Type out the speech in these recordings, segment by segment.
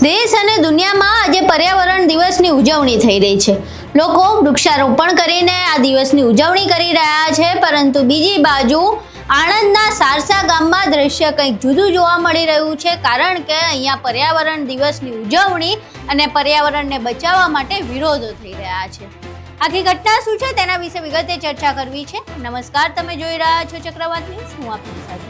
દેશ અને દુનિયામાં આજે પર્યાવરણ દિવસની ઉજવણી થઈ રહી છે। લોકો વૃક્ષારોપણ કરીને આ દિવસની ઉજવણી કરી રહ્યા છે, પરંતુ બીજી બાજુ આણંદના સારસા ગામમાં દ્રશ્ય કંઈક જુદું જોવા મળી રહ્યું છે, કારણ કે અહીંયા પર્યાવરણ દિવસની ઉજવણી અને પર્યાવરણને બચાવવા માટે વિરોધો થઈ રહ્યા છે। આખી ઘટના શું છે તેના વિશે વિગતે ચર્ચા કરવી છે। નમસ્કાર, તમે જોઈ રહ્યા છો ચક્રવાત ન્યૂઝ, હું આપની સાથે।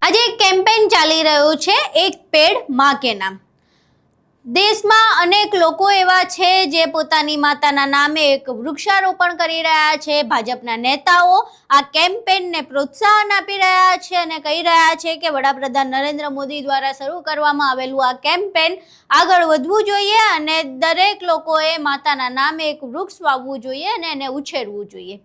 આજે એક કેમ્પેન ચાલી રહ્યો છે, એક પેડ માં કે નામ। દેશમાં અનેક લોકો એવા છે જે પોતાની માતાના નામે એક વૃક્ષારોપણ કરી રહ્યા છે। ભાજપના નેતાઓ આ કેમ્પેનને પ્રોત્સાહન આપી રહ્યા છે અને કહી રહ્યા છે કે વડાપ્રધાન નરેન્દ્ર મોદી દ્વારા શરૂ કરવામાં આવેલું આ કેમ્પેન આગળ વધવું જોઈએ અને દરેક લોકોએ માતાના નામે એક વૃક્ષ વાવવું જોઈએ અને એને ઉછેરવું જોઈએ।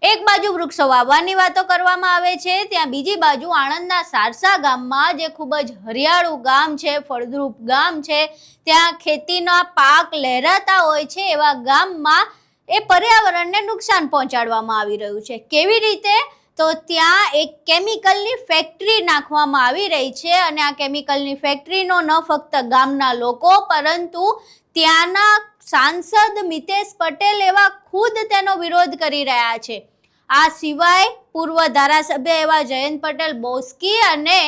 એક બાજુ વૃક્ષો વાવવાની વાતો કરવામાં આવે છે, ત્યાં બીજી બાજુ આણંદના સારસા ગામમાં, જે ખૂબ જ હરિયાળું ગામ છે, ફળદ્રુપ ગામ છે, ત્યાં ખેતીના પાક લહેરાતા હોય છે, એવા ગામમાં એ પર્યાવરણને નુકસાન પહોંચાડવામાં આવી રહ્યું છે। કેવી રીતે? તો ત્યાં એક કેમિકલની ફેક્ટરી નાખવામાં આવી રહી છે અને આ કેમિકલની ફેક્ટરીનો ન ફક્ત ગામના લોકો, પરંતુ ત્યાંના સાંસદ મિતેશ પટેલ એવા ખુદ તેનો વિરોધ કરી રહ્યા છે। આ સિવાય પૂર્વ ધારાસભ્ય એવા જયંત પટેલ બોસ્કી અને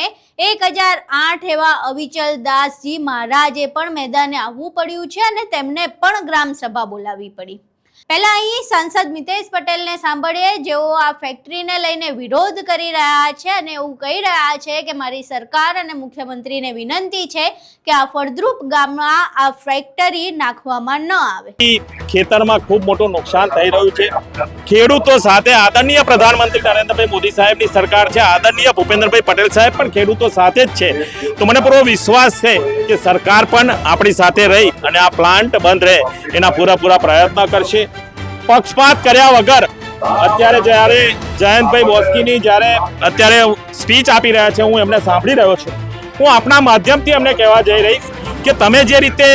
1008 એવા અવિચલ દાસજી મહારાજે પણ મેદાને આવવું પડ્યું છે અને તેમને પણ ગ્રામસભા બોલાવવી પડી। પહેલા અહીં સાંસદ મિતેશ પટેલને સાંભળીએ, જેઓ આ ફેક્ટરીને લઈને વિરોધ કરી રહ્યા છે અને એવું કહી રહ્યા છે કે મારી સરકાર અને મુખ્યમંત્રીને વિનંતી છે કે આ ફળદ્રુપ ગામમાં આ ફેક્ટરી નાખવામાં ન આવે। ખેતરમાં ખૂબ મોટું નુકસાન થઈ રહ્યું છે। ખેડૂતો સાથે આદરણીય પ્રધાનમંત્રી નરેન્દ્રભાઈ મોદી સાહેબની સરકાર છે, આદરણીય ભૂપેન્દ્રભાઈ પટેલ સાહેબ પણ ખેડૂતો સાથે જ છે। તો મને પૂરો વિશ્વાસ છે કે સરકાર પણ આપણી સાથે રહી અને આ પ્લાન્ટ બંધ રહે એના પૂરા પ્રયત્ન કરશે। પક્ષપાત કર્યા વગર અત્યારે જ્યારે જયંતભાઈ બોસ્કીની જ્યારે અત્યારે સ્પીચ આપી રહ્યા છે, હું એમને સાંભળી રહ્યો છું। હું આપના માધ્યમથી એમને કહેવા જઈ રહીશ કે તમે જે રીતે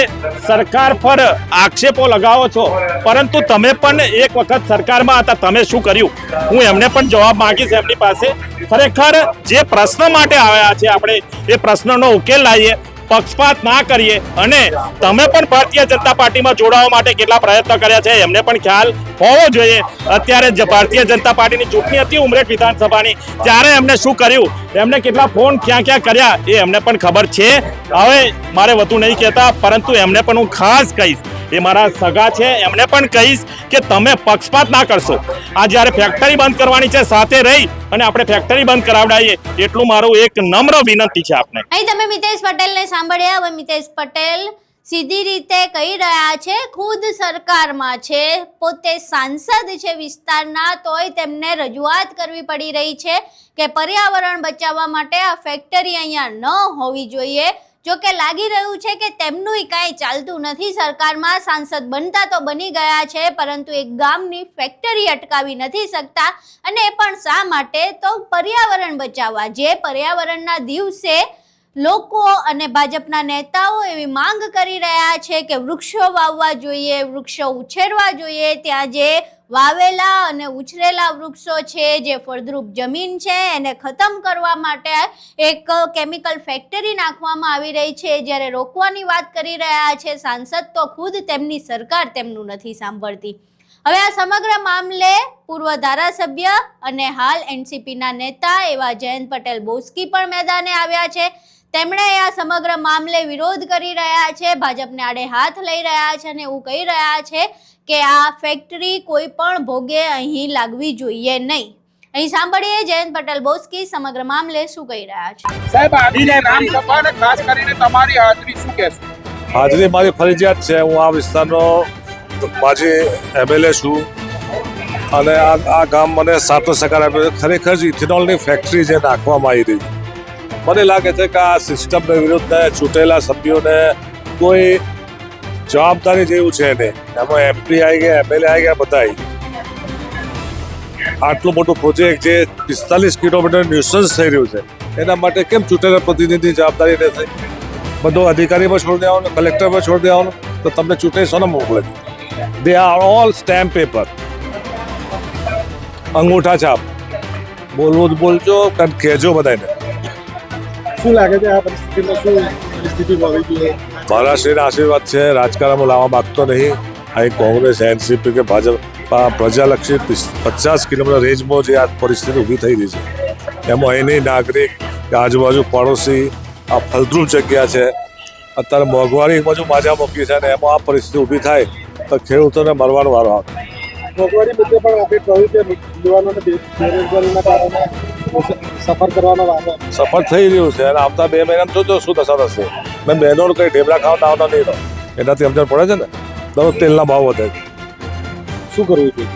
સરકાર પર આક્ષેપો લગાવો છો, પરંતુ તમે પણ એક વખત સરકારમાં હતા, તમે શું કર્યું? હું એમને પણ જવાબ માંગીશ એમની પાસે। ખરેખર જે પ્રશ્ન માટે આવ્યા છે, આપણે એ પ્રશ્નનો ઉકેલ લાવીએ, પક્ષપાત ના કરીએ અને તમે પણ ભારતીય જનતા પાર્ટીમાં જોડાવા માટે કેટલા પ્રયત્ન કર્યા છે એમને પણ ખ્યાલ હોવો જોઈએ। અત્યારે ભારતીય જનતા પાર્ટીની ચૂંટણી હતી ઉમરેઠ વિધાનસભાની, ત્યારે એમને શું કર્યું, એમને કેટલા ફોન ક્યાં કર્યા એ એમને પણ ખબર છે। હવે મારે વધુ નહીં કહેતા, પરંતુ એમને પણ હું ખાસ કહીશ, એ મારા સગા છે, એમને પણ કહીશ કે તમે પક્ષપાત ના કરશો। આ જ્યારે ફેક્ટરી બંધ કરવાની છે, સાથે રહી અને આપણે ફેક્ટરી બંધ કરાવડાવીએ, એટલું મારું એક નમ્ર વિનંતી છે આપને। અહીં તમે મિતેશ પટેલને સાંભળ્યા। હવે મિતેશ પટેલ સીધી રીતે કહી રહ્યા છે, ખુદ સરકારમાં છે, પોતે સાંસદ છે વિસ્તારના, તોય તેમને રજૂઆત કરવી પડી રહી છે કે પર્યાવરણ બચાવવા માટે આ ફેક્ટરી અહીંયા ન હોવી જોઈએ। જો કે લાગી રહ્યું છે કે તેમનું કાંઈ ચાલતું નથી સરકારમાં। સાંસદ બનતા તો બની ગયા છે, પરંતુ એક ગામની ફેક્ટરી અટકાવી નથી શકતા, અને એ પણ શા માટે? તો પર્યાવરણ બચાવવા। જે પર્યાવરણના દિવસે લોકો અને ભાજપના નેતાઓ એવી માંગ કરી રહ્યા છે કે વૃક્ષો વાવવા જોઈએ, વૃક્ષો ઉછેરવા જોઈએ। ત્યાં જે વાવેલા અને ઉછરેલા વૃક્ષો છે, જે ફળદ્રુપ જમીન છે, એને ખતમ કરવા માટે એક કેમિકલ ફેક્ટરી નાખવામાં આવી રહી છે, જ્યારે રોકવાની વાત કરી રહ્યા છે સાંસદ, તો ખુદ તેમની સરકાર તેમનું નથી સાંભળતી। હવે આ સમગ્ર મામલે પૂર્વ ધારાસભ્ય અને હાલ એનસીપીના નેતા એવા જયંત પટેલ બોસ્કી પણ મેદાને આવ્યા છે। તેમણે આ સમગ્ર મામલે વિરોધ કરી રહ્યા છે, ભાજપને આડે હાથ લઈ રહ્યા છે અને એવું કહી રહ્યા છે કે આ ફેક્ટરી કોઈ પણ ભોગે અહીં લાગવી જોઈએ નહીં। અહીં સાંભળીએ જયંત પટેલ બોસ્કી સમગ્ર મામલે શું કહી રહ્યા છે। સાહેબ, આજની ગ્રામસભા અને ખાસ કરીને તમારી હાજરી શું કહેશો? હાજરી મારી ફરજિયાત છે। હું આ વિસ્તારનો માજી એમએલએ છું અને આ ગામ મને સાતો સહકાર આપ્યો। ખરેખર જ ઇથેનોલની ફેક્ટરી જે નાખવામાં આવી રહી, મને લાગે છે કે આ સિસ્ટમને વિરુદ્ધ ચૂંટેલા સભ્યોને કોઈ જવાબદારી જેવું છે નહીં। એમાં એમપી આવી ગયા, એમએલએ આવી ગયા, બધા આવી ગયા। આટલું મોટું પ્રોજેક્ટ જે 45 કિલોમીટર ન્યુસન્સ થઈ રહ્યું છે, એના માટે કેમ ચૂંટેલા પ્રતિનિધિ જવાબદારી નથી? બધું અધિકારીમાં છોડી દેવાનું, કલેક્ટરમાં છોડી દેવાનું, તો તમને ચૂંટણી સોને મોકલે? They are all stamp paper, અંગૂઠા છાપ। બોલવું જ બોલજો કારણ કહેજો બધાને. શું લાગે છે આ પરિસ્થિતિમાં શું પરિસ્થિતિ હોવી જોઈએ? મહારાષ્ટ્રના આશીર્વાદ છે, રાજકારણમાં લાવવા માંગતો નહીં. અહીં કોંગ્રેસ, એનસીપી કે ભાજપ પ્રજાલક્ષી 50 કિલોમીટર રેન્જમાં જે આ પરિસ્થિતિ ઊભી થઈ રહી છે એમાં અહીંની નાગરિક કે આજુબાજુ પડોશી આ ફલદ્રુપ જગ્યા છે. અત્યારે મોંઘવારી એક બાજુ માજા મૂકી છે અને એમાં આ પરિસ્થિતિ ઊભી થાય તો ખેડૂતોને મરવાનો વારો આવે. મોંઘવારી મુદ્દે પણ આપણે કહ્યું કે યુવાનોને બેરોજગારીના કારણે સફર કરવાનો વારો સફળ થઈ રહ્યું છે અને આવતા 2 મહિનામાં જોજો શું દશા થશે. મેં બહેનોને કંઈ ઢેબરા ખાવા આવતા નહીં રહો, એનાથી સમજણ પડે છે ને. દરરોજ તેલના ભાવ વધે છે, શું કરવું જોઈએ?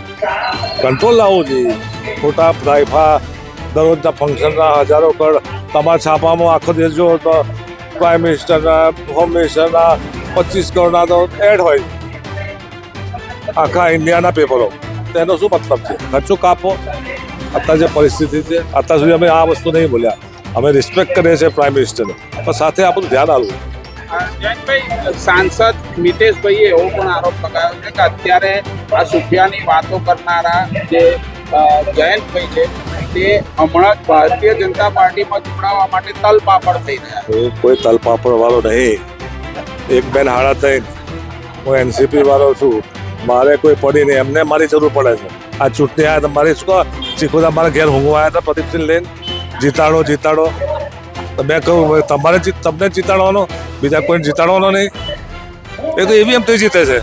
કંટ્રોલ લાવવું જોઈએ. ખોટા પ્રાઇફા દરરોજના ફંક્શનના હજારો કરોડ તમારા છાપામાં આખો દિવસ જો તો પ્રાઇમ મિનિસ્ટરના, હોમ મિનિસ્ટરના 25 કરોડના તો એડ હોય આખા ઇન્ડિયાના પેપરો. તો એનો શું મતલબ છે? ખર્ચો કાપો. અત્યારે જે પરિસ્થિતિ છે અત્યાર સુધી અમે આ વસ્તુ નહીં બોલ્યા. અમે રિસ્પેક્ટ કરીએ છીએ પ્રાઇમ મિનિસ્ટરને, પણ સાથે આ બધું ધ્યાન આપવું. જયંતભાઈ, સાંસદ મિતેશભાઈએ એવો પણ આરોપ લગાવ્યો છે કે અત્યારે આ સુફિયાની વાતો કરનારા જે જયંતભાઈ છે તે હમણાં જ ભારતીય જનતા પાર્ટીમાં જોડાવા માટે તલપાપડ થઈ રહ્યા છે. હું કોઈ તલપાપડ વાળો નહીં. એક બેન હાડા થઈને હું એનસીપી વાળો છું. મારે કોઈ પડી નહીં, એમને મારી જરૂર પડે છે. આ ચૂંટણી આવ્યા તો મારી શું ચીખુદા મારા ઘેર ઊંઘવા આવ્યા હતા પ્રદીપસિંહ લઈને જીતાડો. તો મેં કહ્યું તમને જીતાડવાનો, બીજા કોઈને જીતાડવાનો નહીં. એ તો એવી એમથી જીતે છે.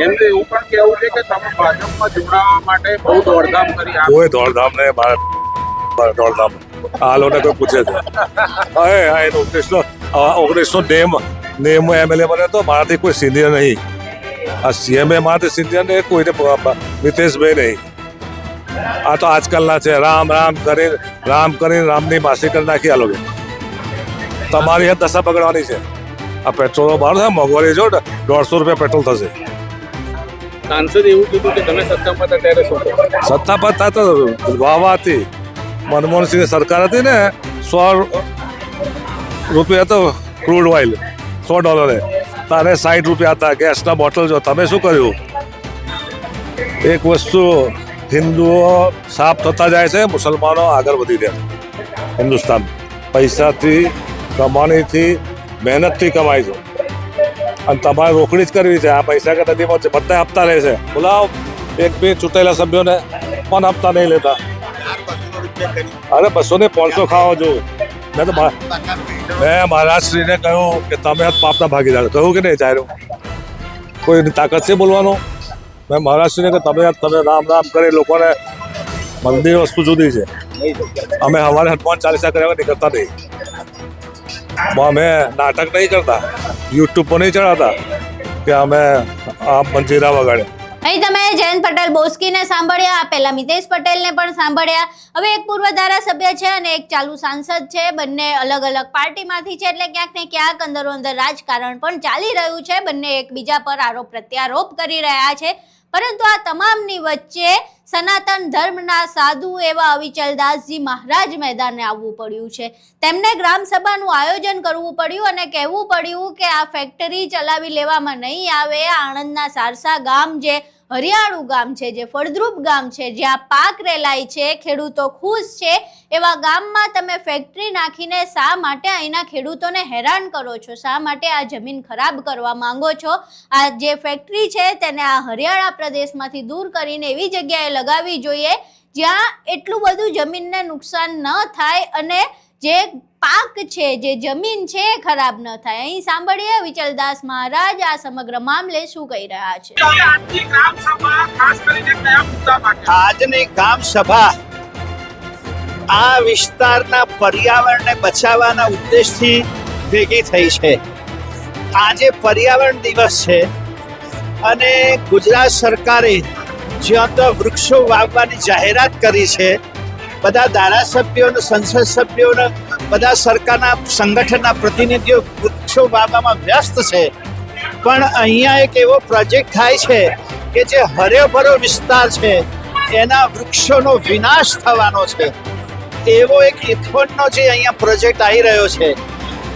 એમને એવું પણ કહેવું છે કે તમે ભાજપમાં જોડાવા માટે બહુ દોડધામ કરી આ કોઈ દોડધામ નહીં, મારે દોડધામ આ લોકોને કોઈ પૂછે છે. હવે એનો 1990 એમએલએ બને તો મારાથી કોઈ સિનિયર નહીં. આ સીએમએ મારાથી સિનિયર નહીં, કોઈને મિતેશભાઈ નહીં. આ તો આજકાલના છે. રામ કરીને રામની માસી કરી નાખી આ લોકો. તમારી દશા પકડવાની છે. આ પેટ્રોલો બહાર થાય, મોંઘવારી જો 150 રૂપિયા પેટ્રોલ થશે. સાંસદ એવું કીધું કે તમે સત્તામાં હતા ત્યારે શું સત્તા પર થાય તો વાહ હતી. મનમોહનસિંહની સરકાર હતી ને, 100 રૂપિયા હતો ક્રૂડ ઓઇલ, $100. તારે 60 રૂપિયા હતા ગેસના બોટલ. જો તમે શું કર્યું? એક વસ્તુ, હિન્દુઓ સાફ થતા જાય છે, મુસલમાનો આગળ વધી રહ્યા છે. હિન્દુસ્તાન પૈસાથી, કમાણીથી, મહેનતથી કમાય છે અને તમારે રોકડી જ કરવી છે. આ પૈસા કે નદીમાં બધા હપ્તા લે છે. બોલાવો 1-2 ચૂંટાયેલા સભ્યોને પણ હપ્તા નહીં લેતા. અરે 200 ને 500 ખાવા જોઉં. મેં મહારાજશ્રીને કહ્યું કે તમે આ પાપના ભાગીદાર. કહ્યું કે નહીં ચાર્યું? કોઈની તાકાત છે બોલવાનો? મેં મહારાજશ્રીને કે તમે રામ કરી લોકોને. મંદિર વસ્તુ જુદી છે. અમે હવારે હનુમાન ચાલીસા કર્યા નીકળતા નહીં. અમે નાટક નહીં કરતા, યુટ્યુબ પર નહીં ચડાવતા કે અમે આ મંજીરા વગાડ્યા. અહીં તમે જયંત પટેલ બોસ્કીને સાંભળ્યા, પહેલા મિતેશ પટેલને પણ સાંભળ્યા. હવે એક પૂર્વ ધારાસભ્ય છે અને એક ચાલુ સાંસદ છે. બંને અલગ અલગ પાર્ટીમાંથી છે, એટલે ક્યાંક ને ક્યાંક અંદરો અંદર રાજકારણ પણ ચાલી રહ્યું છે. બંને એકબીજા પર આરોપ પ્રત્યારોપ કરી રહ્યા છે. પરંતુ આ તમામની વચ્ચે સનાતન ધર્મના સાધુ એવા અવિચલદાસજી મહારાજ મેદાને આવવું પડ્યું છે. તેમને ગ્રામસભાનું આયોજન કરવું પડ્યું અને કહેવું પડ્યું કે આ ફેક્ટરી ચલાવી લેવામાં નહીં આવે. આણંદના સારસા ગામ, જે હરિયાળું ગામ છે, જે ફળદ્રુપ ગામ છે, જ્યાં પાક રેલાય છે, ખેડૂતો ખુશ છે, એવા ગામમાં તમે ફેક્ટરી નાખીને શા માટે અહીંના ખેડૂતોને હેરાન કરો છો? શા માટે આ જમીન ખરાબ કરવા માંગો છો? આ જે ફેક્ટરી છે તેને આ હરિયાળા પ્રદેશમાંથી દૂર કરીને એવી જગ્યાએ લગાવવી જોઈએ જ્યાં એટલું બધું જમીનને નુકસાન ન થાય અને જે પાક છે, જે જમીન છે એ ખરાબ ન થાય. અહીં સાંભળીએ વિચલદાસ મહારાજ આ સમગ્ર મામલે શું કહી રહ્યા છે. આજની ગ્રામ સભા ખાસ કરીને કયા મુદ્દા માટે? આજની ગ્રામ સભા આ વિસ્તારના પર્યાવરણને બચાવવાના ઉદ્દેશથી ભેગી થઈ છે. આજે પર્યાવરણ દિવસ છે અને ગુજરાત સરકારે જ્યાં તો વૃક્ષો વાવવાની જાહેરાત કરી છે. બધા ધારાસભ્યોને, સંસદ સભ્યોને, બધા સરકારના સંગઠનના પ્રતિનિધિઓ વૃક્ષો વાવવામાં વ્યસ્ત છે. પણ અહીંયા એક એવો પ્રોજેક્ટ થાય છે કે જે હર્યોભર્યો વિસ્તાર છે એના વૃક્ષોનો વિનાશ થવાનો છે. એવો એક ઇથોનનો જે અહીંયા પ્રોજેક્ટ આવી રહ્યો છે,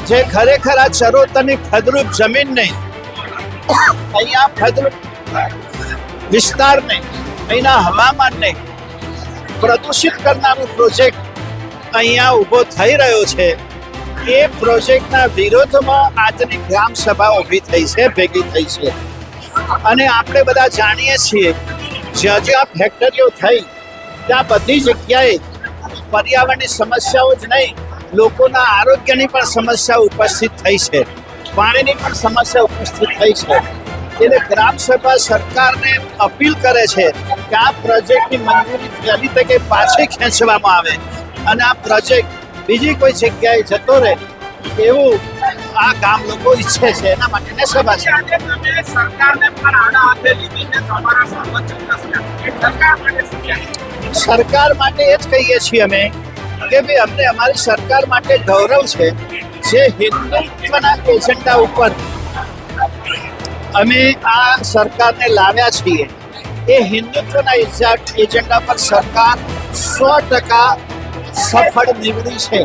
જે ખરેખર આ ચરોતરની ફળદ્રુપ જમીનને, અહીંયા ફળદ્રુપ વિસ્તારને, અહીંના હવામાનને પ્રદૂષિત કરનારો પ્રોજેક્ટ અહીંયા ઊભો થઈ રહ્યો છે, એ પ્રોજેક્ટના વિરોધમાં આજની ગ્રામ સભા ઊભી થઈ છે, ભેગી થઈ છે. અને આપણે બધા જાણીએ છીએ જ્યાં જ્યાં ફેક્ટરીઓ થઈ ત્યાં બધી જગ્યાએ પર્યાવરણની સમસ્યાઓ જ નહીં, લોકોના આરોગ્યની પણ સમસ્યા ઉપસ્થિત થઈ છે, પાણીની પણ સમસ્યા ઉપસ્થિત થઈ છે. એટલે ગ્રામ સભા સરકારને અપીલ કરે છે કે આ પ્રોજેક્ટની મંજૂરી વહેલી તકે પાછી ખેંચવામાં આવે અને આ પ્રોજેક્ટ બીજી કોઈ જગ્યાએ જતો રહે એવું આ ગામ લોકો ઈચ્છે છે. એના માટેની સભા છે. સરકાર માટે એ જ કહીએ છીએ અમે કે ભાઈ અમને અમારી સરકાર માટે ગૌરવ છે જે હિન્દુત્વના એજન્ડા ઉપર અમે આ સરકારને લાવ્યા છીએ. એ હિન્દુત્વના એજન્ડા પર સરકાર 100% સફળ નીવડી છે,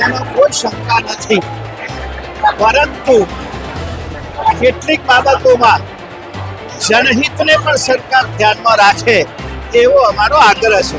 એમાં કોઈ શંકા નથી. પરંતુ કેટલીક બાબતોમાં જનહિતને પણ સરકાર ધ્યાનમાં રાખે એવો અમારો આગ્રહ છે.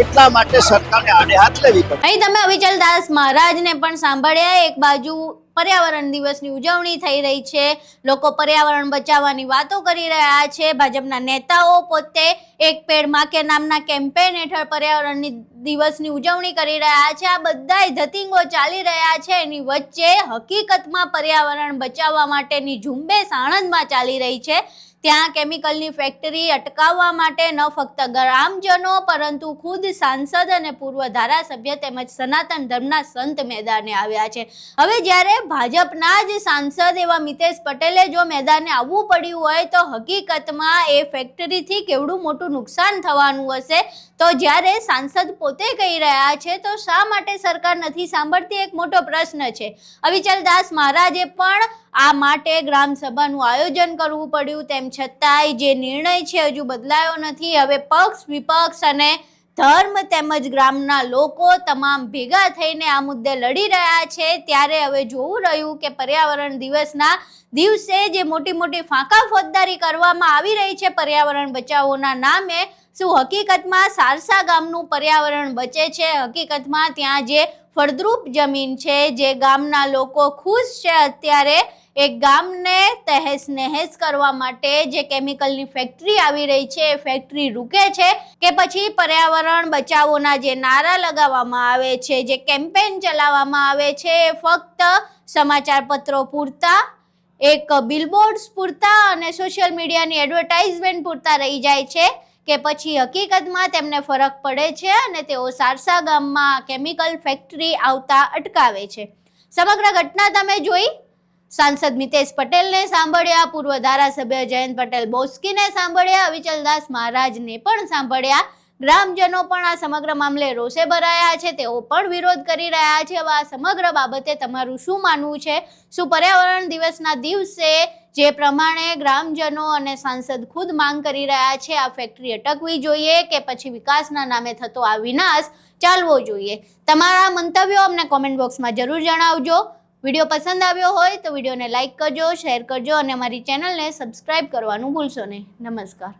એટલા માટે સરકારને આડે હાથ લેવી પડે. અહીં તમે અવિચલદાસ મહારાજને પણ સાંભળ્યા. એક બાજુ પર્યાવરણ દિવસની ઉજવણી થઈ રહી છે, લોકો પર્યાવરણ બચાવવાની વાતો કરી રહ્યા છે, ભાજપના નેતાઓ પોતે એક પેડ માં કે નામના કેમ્પેન હેઠળ પર્યાવરણ દિવસની ઉજવણી કરી રહ્યા છે. આ બધાય ધતિંગો ચાલી રહ્યા છે. એની વચ્ચે હકીકતમાં પર્યાવરણ બચાવવા માટેની ઝુંબેશ આણંદમાં ચાલી રહી છે. ત્યાં કેમિકલની ફેક્ટરી અટકાવવા માટે ન ફક્ત ગ્રામજનો પરંતુ ખુદ સાંસદ અને પૂર્વ ધારાસભ્ય તેમજ સનાતન ધર્મના સંત મેદાને આવ્યા છે. હવે જ્યારે ભાજપના જ સાંસદ એવા મિતેશ પટેલે જો મેદાને આવવું પડ્યું હોય તો હકીકતમાં એ ફેક્ટરીથી કેવડું મોટું નુકસાન થવાનું હશે. તો જ્યારે સાંસદ પોતે કહી રહ્યા છે તો શા માટે સરકાર નથી સાંભળતી, એક મોટો પ્રશ્ન છે. અવિચલદાસ મહારાજે પણ આ માટે ગ્રામ સભાનું આયોજન કરવું પડ્યું. તેમ છતાંય જે નિર્ણય છે હજુ બદલાયો નથી. હવે પક્ષ વિપક્ષ અને ધર્મ તેમજ ગ્રામના લોકો તમામ ભેગા થઈને આ મુદ્દે લડી રહ્યા છે. ત્યારે હવે જોવું રહ્યું કે પર્યાવરણ દિવસના દિવસે જે મોટી મોટી ફાંકા ફોજદારી કરવામાં આવી રહી છે પર્યાવરણ બચાવોના નામે, શું હકીકતમાં સારસા ગામનું પર્યાવરણ બચે છે? હકીકતમાં ત્યાં જે ફળદ્રુપ જમીન છે, જે ગામના લોકો ખુશ છે, અત્યારે એક ગામને તહેસ નહેસ કરવા માટે જે કેમિકલની ફેક્ટરી આવી રહી છે એ ફેક્ટરી રૂકે છે કે પછી પર્યાવરણ બચાવોના જે નારા લગાવવામાં આવે છે, જે કેમ્પેન ચલાવવામાં આવે છે, ફક્ત સમાચાર પત્રો પૂરતા, એક બિલબોર્ડ્સ પૂરતા અને સોશિયલ મીડિયાની એડવર્ટાઇઝમેન્ટ પૂરતા રહી જાય છે કે પછી હકીકતમાં તેમને ફરક પડે છે અને તેઓ સારસા ગામમાં કેમિકલ ફેક્ટરી આવતા અટકાવે છે. સમગ્ર ઘટના તમે જોઈ. સાંસદ મિતેશ પટેલને સાંભળ્યા, પૂર્વ ધારાસભ્ય જયંત પટેલ બોસ્કીને સાંભળ્યા, અવિચલદાસ મહારાજને પણ સાંભળ્યા. ગ્રામજનો પણ આ સમગ્ર મામલે રોષે ભરાયા છે, તેઓ પણ વિરોધ કરી રહ્યા છે. હવે આ સમગ્ર બાબતે તમારું શું માનવું છે? શું પર્યાવરણ દિવસના દિવસે જે પ્રમાણે ગ્રામજનો અને સાંસદ ખુદ માંગ કરી રહ્યા છે આ ફેક્ટરી અટકવી જોઈએ કે પછી વિકાસના નામે થતો આ વિનાશ ચાલવો જોઈએ? તમારા મંતવ્યો અમને કોમેન્ટ બોક્સમાં જરૂર જણાવજો. વિડીયો પસંદ આવ્યો હોય તો વિડીયોને લાઇક કરજો, શેર કરજો અને અમારી ચેનલને સબસ્ક્રાઇબ કરવાનું ભૂલશો નહીં. નમસ્કાર.